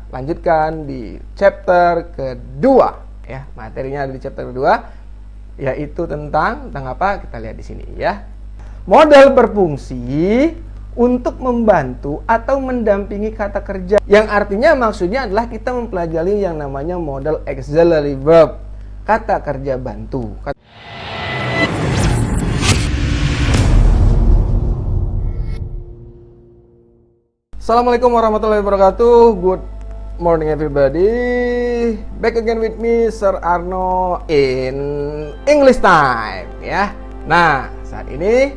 lanjutkan di chapter kedua ya. Materinya ada di chapter kedua, yaitu tentang apa? Kita lihat di sini ya. Modal berfungsi untuk membantu atau mendampingi kata kerja, yang artinya maksudnya adalah kita mempelajari yang namanya modal auxiliary verb, kata kerja bantu. Assalamualaikum warahmatullahi wabarakatuh. Good morning everybody. Back again with me Sir Arno in English time ya. Nah, saat ini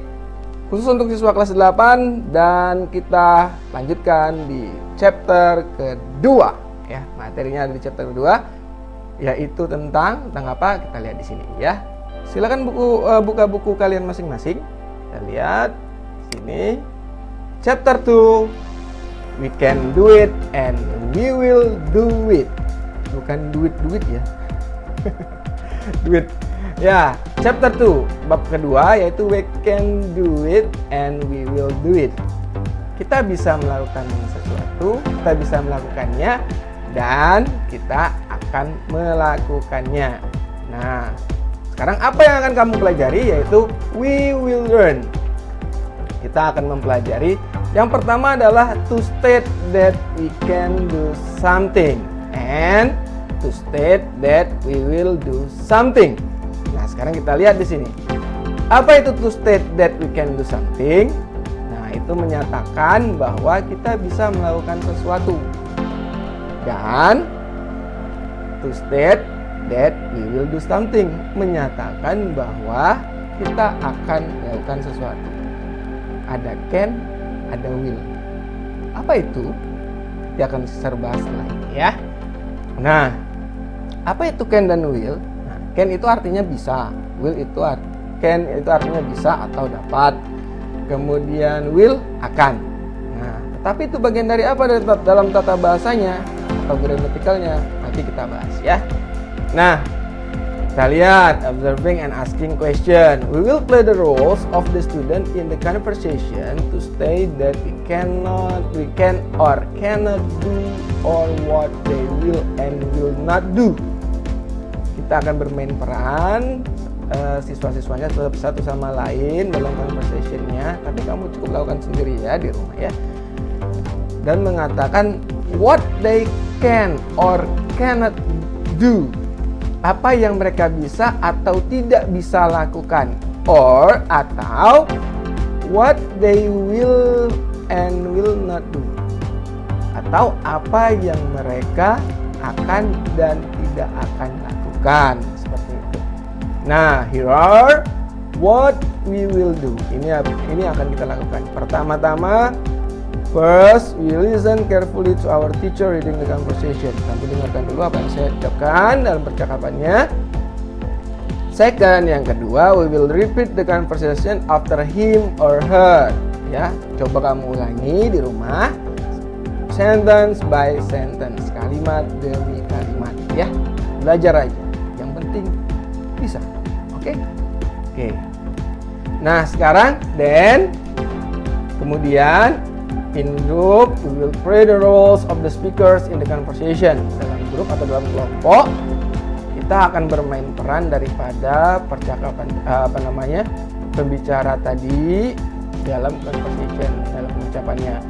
khusus untuk siswa kelas 8 dan kita lanjutkan di chapter kedua ya. Materinya ada di chapter kedua, yaitu tentang apa? Kita lihat di sini ya. Silakan buka buku kalian masing-masing. Kita lihat sini. Chapter 2. We can do it and we will do it. Bukan duit ya. Duit. Ya, chapter 2, bab kedua, yaitu we can do it and we will do it. Kita bisa melakukan sesuatu, kita bisa melakukannya, dan kita akan melakukannya. Nah, sekarang apa yang akan kamu pelajari, yaitu we will learn. Kita akan mempelajari yang pertama adalah to state that we can do something and to state that we will do something. Nah, sekarang kita lihat di sini. Apa itu to state that we can do something? Nah, itu menyatakan bahwa kita bisa melakukan sesuatu. Dan to state that we will do something menyatakan bahwa kita akan melakukan sesuatu. Ada can, ada will. Apa itu? Dia akan serba setelah ini ya. Nah, apa itu can dan will? Nah, can itu artinya bisa, will itu can itu artinya bisa atau dapat. Kemudian will akan. Nah, tetapi itu bagian dari apa dalam tata bahasanya atau gramatikalnya? Nanti kita bahas ya. Nah, kita lihat observing and asking question. We will play the roles of the student in the conversation to state that we can or cannot do or what they will and will not do. Kita akan bermain peran siswa-siswanya satu sama lain dalam conversationnya, tapi kamu cukup lakukan sendiri ya di rumah ya. Dan mengatakan what they can or cannot do. Apa yang mereka bisa atau tidak bisa lakukan, or atau what they will and will not do, atau apa yang mereka akan dan tidak akan lakukan, seperti itu. Nah, here are what we will do. Ini akan kita lakukan. Pertama-tama, first, we listen carefully to our teacher reading the conversation. Kamu dengarkan dulu apa yang saya ucapkan dalam percakapannya. Second, yang kedua, we will repeat the conversation after him or her. Ya, coba kamu ulangi di rumah, sentence by sentence, kalimat demi kalimat. Ya, belajar aja. Yang penting bisa. Oke? Nah, sekarang, kemudian. In group, we will play the roles of the speakers in the conversation. Dalam grup atau dalam kelompok, kita akan bermain peran daripada percakapan pembicara tadi dalam conversation, dalam ucapannya.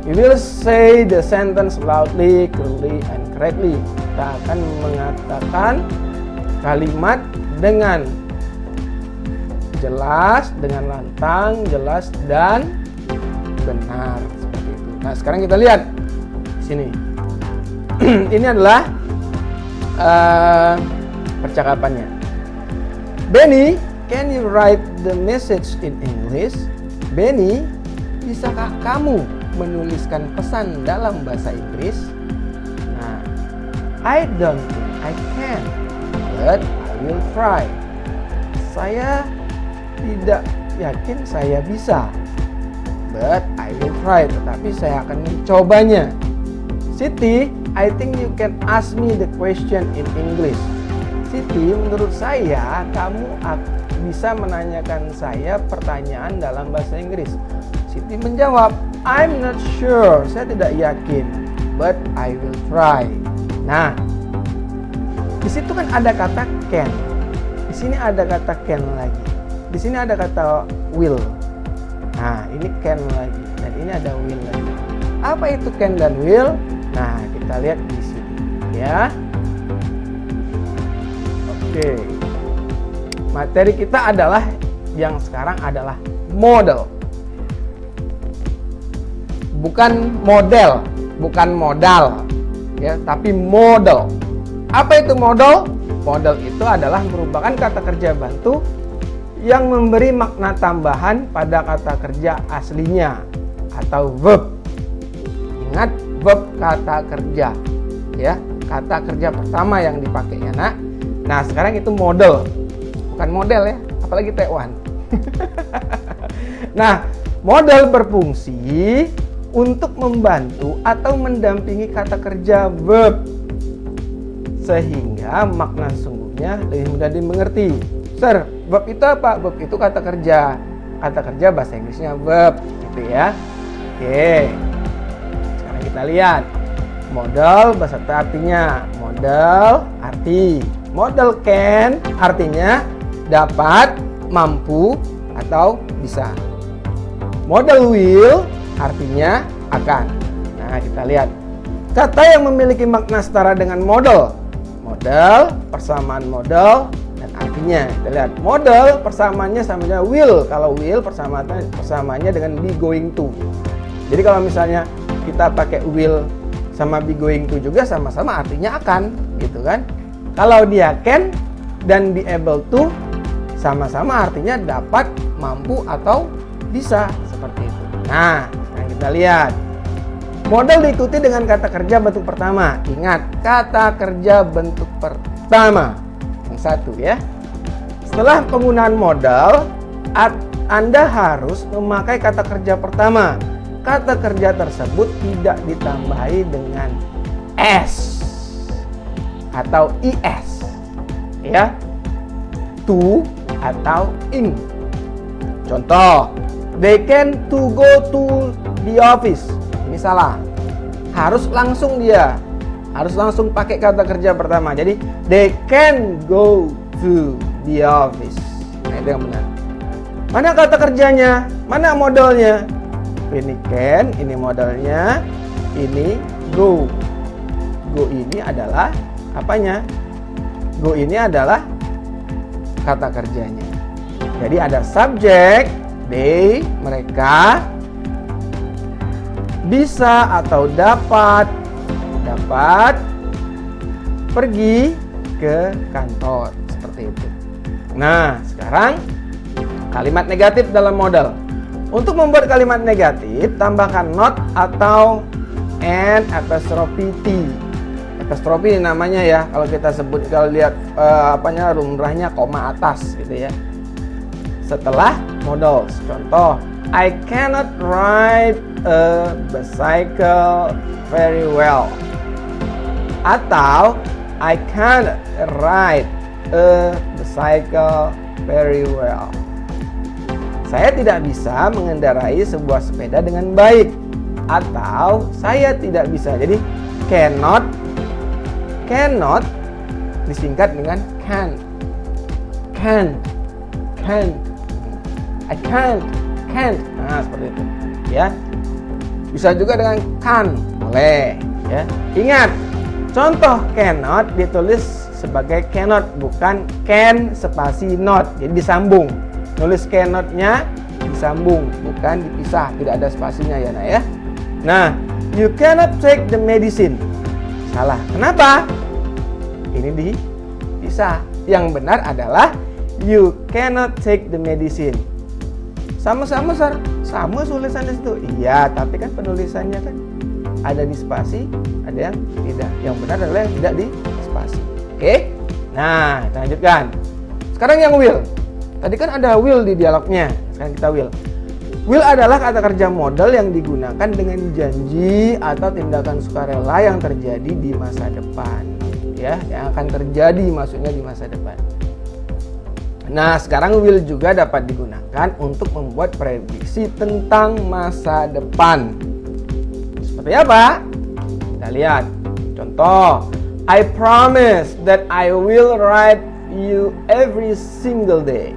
We will say the sentence loudly, clearly, and correctly. Kita akan mengatakan kalimat dengan jelas, dengan lantang, jelas dan benar. Nah, sekarang kita lihat sini. Ini adalah percakapannya. Benny, can you write the message in English? Benny, bisakah kamu menuliskan pesan dalam bahasa Inggris? Nah, I don't think I can, but I will try. Saya tidak yakin saya bisa, but I will try. Tetapi saya akan mencobanya. Siti, I think you can ask me the question in English. Siti, menurut saya kamu bisa menanyakan saya pertanyaan dalam bahasa Inggris. Siti menjawab, I'm not sure. Saya tidak yakin. but I will try. Nah, di situ kan ada kata can. Di sini ada kata can lagi. Di sini ada kata will. Nah, ini can lagi dan ini ada will lagi. Apa itu can dan will? Nah, kita lihat di sini ya. Oke. Materi kita adalah yang sekarang adalah model. Bukan model, bukan modal. Ya, tapi model. Apa itu model? Model itu adalah merupakan kata kerja bantu yang memberi makna tambahan pada kata kerja aslinya atau verb. Ingat, verb kata kerja. Ya, kata kerja pertama yang dipakai ya, Nak. Nah, sekarang itu model. Bukan model ya, apalagi Taiwan. Nah, model berfungsi untuk membantu atau mendampingi kata kerja verb sehingga makna sungguhnya lebih mudah dimengerti. Sir, verb itu apa? Verb itu kata kerja. Kata kerja bahasa Inggrisnya verb, gitu ya. Oke. Sekarang kita lihat model beserta artinya. Model arti. Model can artinya dapat, mampu, atau bisa. Model will artinya akan. Nah, kita lihat kata yang memiliki makna setara dengan model. Model, persamaan model, dan artinya. Kita lihat model persamaannya sama dengan will. Kalau will persamaannya dengan be going to. Jadi kalau misalnya kita pakai will sama be going to juga sama-sama artinya akan, gitu kan? Kalau dia can dan be able to sama-sama artinya dapat, mampu, atau bisa, seperti itu. Nah, kita lihat model diikuti dengan kata kerja bentuk pertama. Ingat, kata kerja bentuk pertama yang satu ya. Setelah penggunaan modal, Anda harus memakai kata kerja pertama. Kata kerja tersebut tidak ditambahi dengan s atau is ya, to atau in. Contoh, they can to go to the office. Ini salah. Harus langsung dia. Harus langsung pakai kata kerja pertama. Jadi they can go to the office. Nah, itu yang benar. Mana kata kerjanya? Mana modelnya? Ini can, ini modelnya, ini go. Go ini adalah apanya? Go ini adalah kata kerjanya. Jadi ada subjek, they, mereka, bisa atau dapat pergi ke kantor, seperti itu. Nah, sekarang kalimat negatif dalam model. Untuk membuat kalimat negatif, tambahkan not atau an apostrophe t. Apostrophe namanya ya, kalau kita sebut, kalau lihat lumrahnya koma atas gitu ya. Setelah modal, contoh, I cannot ride a bicycle very well. Atau I cannot ride a bicycle very well. Saya tidak bisa mengendarai sebuah sepeda dengan baik. Atau saya tidak bisa. Jadi cannot disingkat dengan can. I can't. Nah, seperti itu ya. Bisa juga dengan can, boleh ya. Ingat, contoh cannot ditulis sebagai cannot, bukan can spasi not. Jadi disambung. Nulis cannot-nya disambung, bukan dipisah, tidak ada spasinya ya, Nak ya. Nah, you cannot take the medicine. Salah. Kenapa? Ini dipisah. Yang benar adalah you cannot take the medicine. Sama-sama, Sir. Sama tulisannya itu. Iya, tapi kan penulisannya kan ada di spasi, ada yang tidak. Yang benar adalah yang tidak di spasi. Oke? Nah, kita lanjutkan. Sekarang yang will. Tadi kan ada will di dialognya. Sekarang kita will. Will adalah kata kerja modal yang digunakan dengan janji atau tindakan sukarela yang terjadi di masa depan. Ya, yang akan terjadi maksudnya di masa depan. Nah, sekarang will juga dapat digunakan untuk membuat prediksi tentang masa depan. Seperti apa? Kita lihat contoh. I promise that I will write you every single day.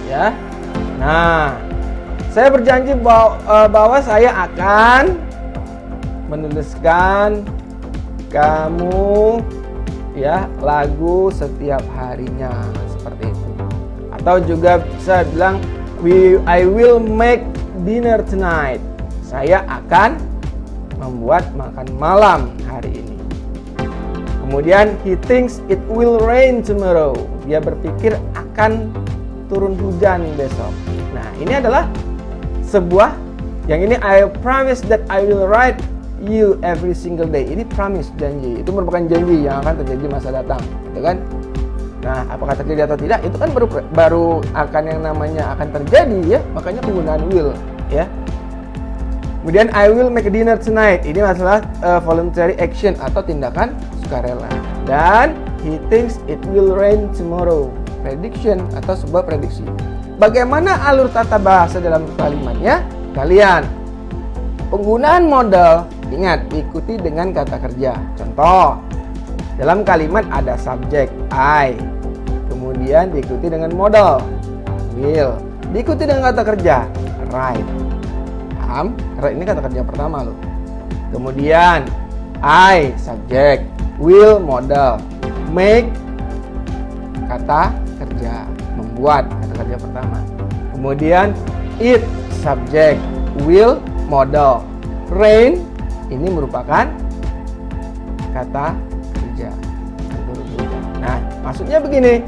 Ya. Nah, saya berjanji bahwa saya akan menuliskan kamu ya lagu setiap harinya, seperti itu. Atau juga bisa bilang I will make dinner tonight. Saya akan membuat makan malam hari ini. Kemudian he thinks it will rain tomorrow. Dia berpikir akan turun hujan besok. Nah, ini adalah sebuah yang ini I promise that I will write you every single day. Ini promise, janji. Itu merupakan janji yang akan terjadi masa datang, gitu kan? Nah, apakah terjadi atau tidak? Itu kan baru akan yang namanya akan terjadi ya. Makanya penggunaan will ya. Kemudian I will make a dinner tonight. Ini masalah voluntary action atau tindakan sukarela. Dan he thinks it will rain tomorrow. Prediction atau sebuah prediksi. Bagaimana alur tata bahasa dalam kalimatnya? Kalian penggunaan modal, ingat diikuti dengan kata kerja. Contoh, dalam kalimat ada subjek I, kemudian diikuti dengan modal will, diikuti dengan kata kerja write. Paham? Karena ini kata kerja pertama loh. Kemudian I subjek, will modal, make kata kerja membuat, kata kerja pertama. Kemudian it subjek, will modal, rain ini merupakan kata kerja. Nah, maksudnya begini.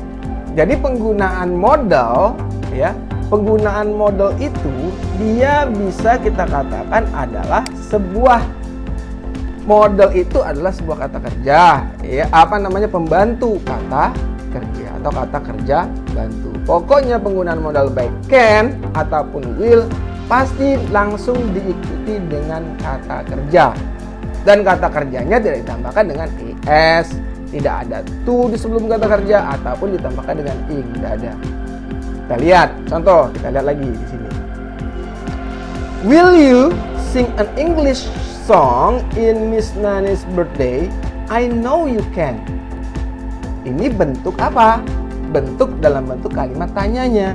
Jadi penggunaan modal ya, penggunaan modal itu dia bisa kita katakan adalah sebuah modal itu adalah sebuah kata kerja ya, pembantu kata kerja atau kata kerja bantu. Pokoknya penggunaan modal baik can ataupun will pasti langsung diikuti dengan kata kerja. Dan kata kerjanya tidak ditambahkan dengan es, tidak ada to di sebelum kata kerja ataupun ditambahkan dengan ing, tidak ada. Kita lihat contoh, kita lihat lagi di sini. Will you sing an English song in Miss Nani's birthday? I know you can. Ini bentuk apa? Bentuk dalam bentuk kalimat tanyanya.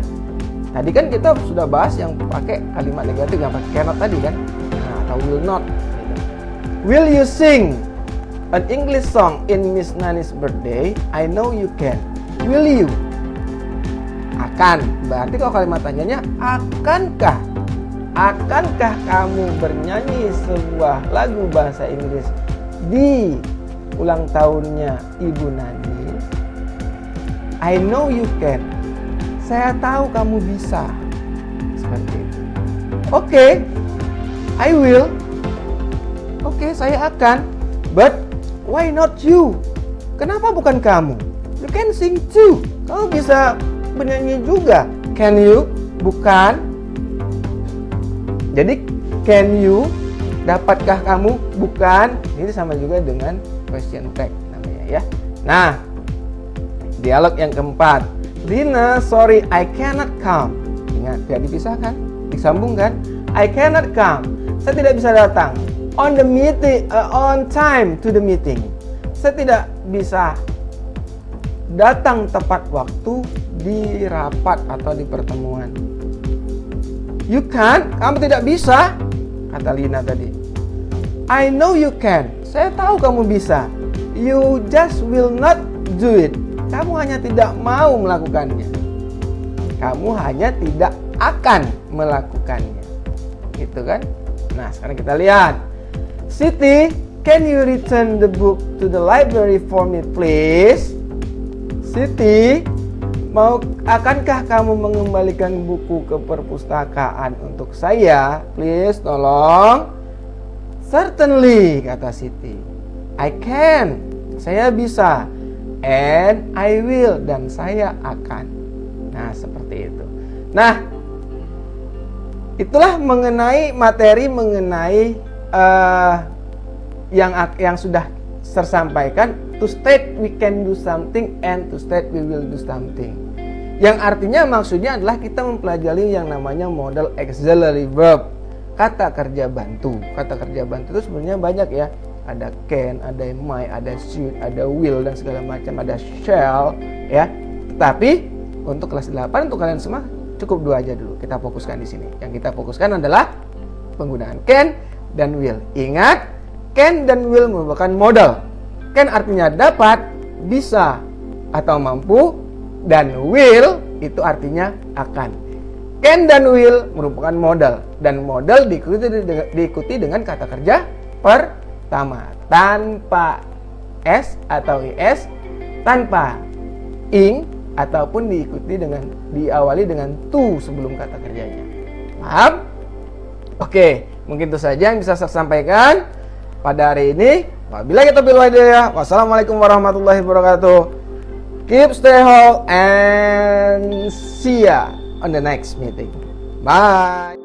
Tadi kan kita sudah bahas yang pakai kalimat negatif, yang pakai cannot tadi kan, nah, atau will not. Will you sing an English song in Miss Nani's birthday? I know you can. Will you? Akan. Berarti kalau kalimat tanyanya akankah? Akankah kamu bernyanyi sebuah lagu bahasa Inggris di ulang tahunnya Ibu Nani? I know you can. Saya tahu kamu bisa. Seperti itu. Oke, I will. Oke, saya akan. But why not you? Kenapa bukan kamu? You can sing too. Kamu bisa bernyanyi juga. Can you? Bukan. Jadi can you? Dapatkah kamu? Bukan. Ini sama juga dengan question tag namanya ya. Nah, dialog yang keempat. Rina, sorry I cannot come. Ingat, tidak dipisahkan, disambungkan. I cannot come. Saya tidak bisa datang. On the meeting, on time to the meeting. Saya tidak bisa datang tepat waktu di rapat atau di pertemuan. You can? Kamu tidak bisa? Kata Lina tadi. I know you can. Saya tahu kamu bisa. You just will not do it. Kamu hanya tidak mau melakukannya. Kamu hanya tidak akan melakukannya. Gitu kan? Nah, sekarang kita lihat. Siti, can you return the book to the library for me, please? Siti, akankah kamu mengembalikan buku ke perpustakaan untuk saya? Please, tolong. Certainly, kata Siti. I can. Saya bisa. And I will, dan saya akan. Nah, seperti itu. Nah, itulah mengenai materi mengenai yang sudah tersampaikan. To state we can do something and to state we will do something. Yang artinya maksudnya adalah kita mempelajari yang namanya modal auxiliary verb, kata kerja bantu. Kata kerja bantu itu sebenarnya banyak ya. ada can, ada might, ada should, ada will dan segala macam, ada shall ya. Tetapi untuk kelas 8 untuk kalian semua cukup 2 aja dulu. Kita fokuskan di sini. Yang kita fokuskan adalah penggunaan can dan will. Ingat, can dan will merupakan modal. Can artinya dapat, bisa, atau mampu, dan will itu artinya akan. Can dan will merupakan modal, dan modal diikuti dengan kata kerja pertama tanpa s atau is, tanpa ing, ataupun diawali dengan to sebelum kata kerjanya. Paham? Oke, mungkin itu saja yang bisa saya sampaikan pada hari ini. Wabillahi taufiq wal hidayah. Wassalamualaikum warahmatullahi wabarakatuh. Keep stay whole and see ya on the next meeting. Bye.